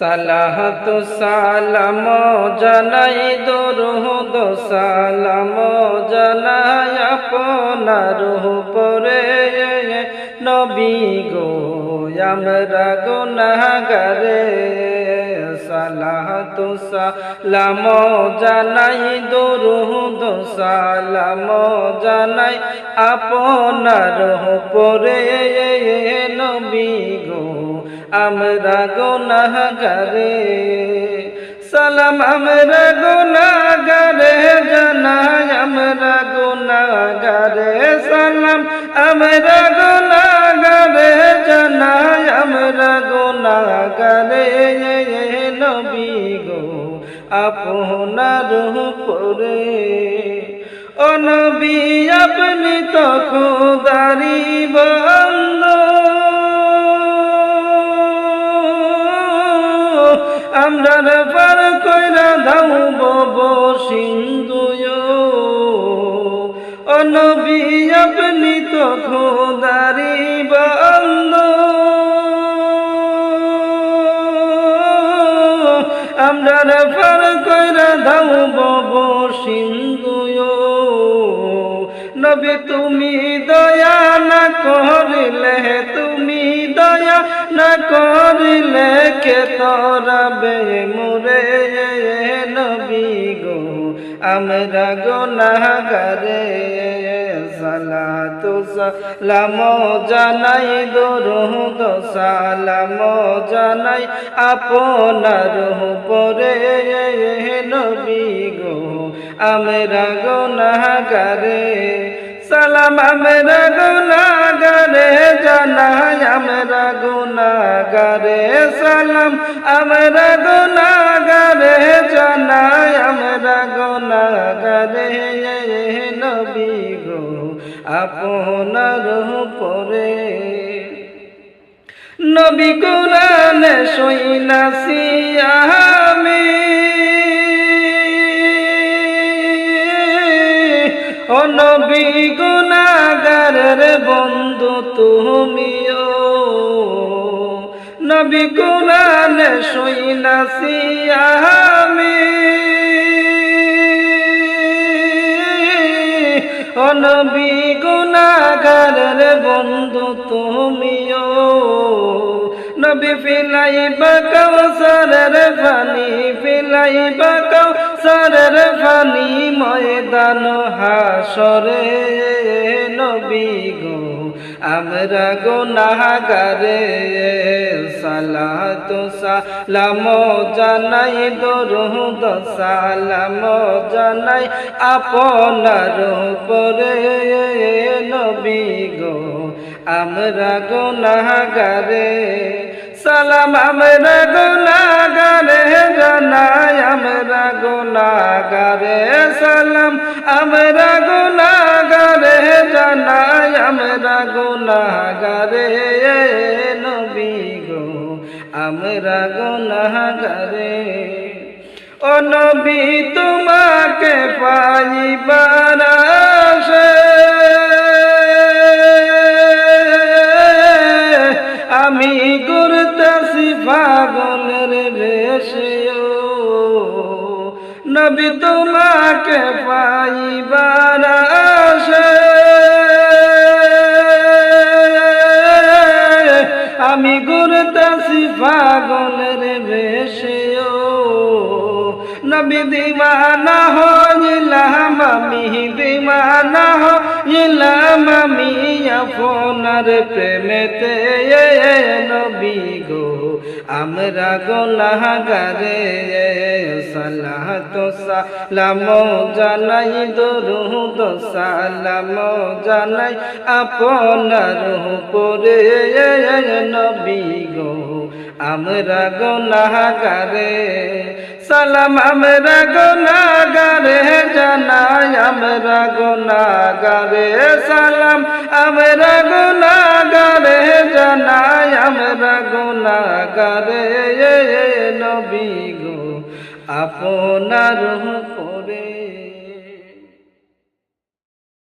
সালাহাতু সালাম জানাই দরুদ সালাম জানাই আপনার উপরে নবী গো আমরা গুনাহগারে সালাহাতু সালাম জানাই দরুদ সালাম জানাই আপনার উপরে নবী গো আমরা গুনাহগারে সালাম আমরা গুনাহগারে জানাই আমরা গুনাহগারে সালাম আমরা গুনাহগারে জানাই আমরা গুনাহগারে নবী গো আপনার উপরে ও নবী আপনি তো খোদারি বান্দা আমরার পার কইরা দাও বব সিন্ধু ও নবী আপনি তো খোদারি বান্দা আমরার পার কইরা দাও বব সিন্ধু নবী তুমি দয়া না করিলে তুমি দয়া না করিলে কে তরাবে মোরে নবী গো আমরা গুনাহগারে সালাতু সালাম জানাই দরুদ সালাম জানাই আপনার উপরে নবী গো আমরা গুনাহগারে সালাম আমরা গুনাহগারে জানাই আমরা গুনাহগারে সালাম আমরা গুনাহগারে জানাই আমরা গুনাহগারে নবী গো আপনার উপরে নবী কুরআনে শুনাছি আমি ও নবী গুনাহগারের বন্ধু তুমিও নবী কুরআনে শুনাছি আমি ও নবী গুনাহগারের বন্ধু তুমিও নবী ফিলাইবা কাউসারের পানি ফিলাইবা কাউসারের পানি ময়দান হাসরে নবী গো আমরা গুনাহগারে সালাতু সালাম জানাই দরুদ সালাম জানাই আপনার উপরে নবী গো আমরা গুনাহগারে সালাম আমরা গুনাহগারে জানাই আমরা গুনাহগারে সালাম আমরা গুনাহগারে জানাই আমরা গুনাহগারে নবী গো আমরা গুনাহগারে ও নবী তোমাকে পাইবার আশে আমি ঘুরতাছি পাগলের বেশে নবী তোমাকে পাইবার আশে আমি ঘুরতাছি পাগলের বেশে নবী দিওয়ানা হইলাম আমি দিওয়ানা হইলাম আমি আপনার প্রেমেতে নবী গো আমরা গুনাহগারে সালাতু সালাম জানাই দরুদ সালাম জানাই আপনার উপরে নবী গো আমরা গুনাহগারে সালাম আমরা গুনাহগারে জানাই আমরা গুনাহগারে সালাম আমরা গুনাহগারে জানাই আমরা গুনাহগারে নবী গো আপনার উপরে।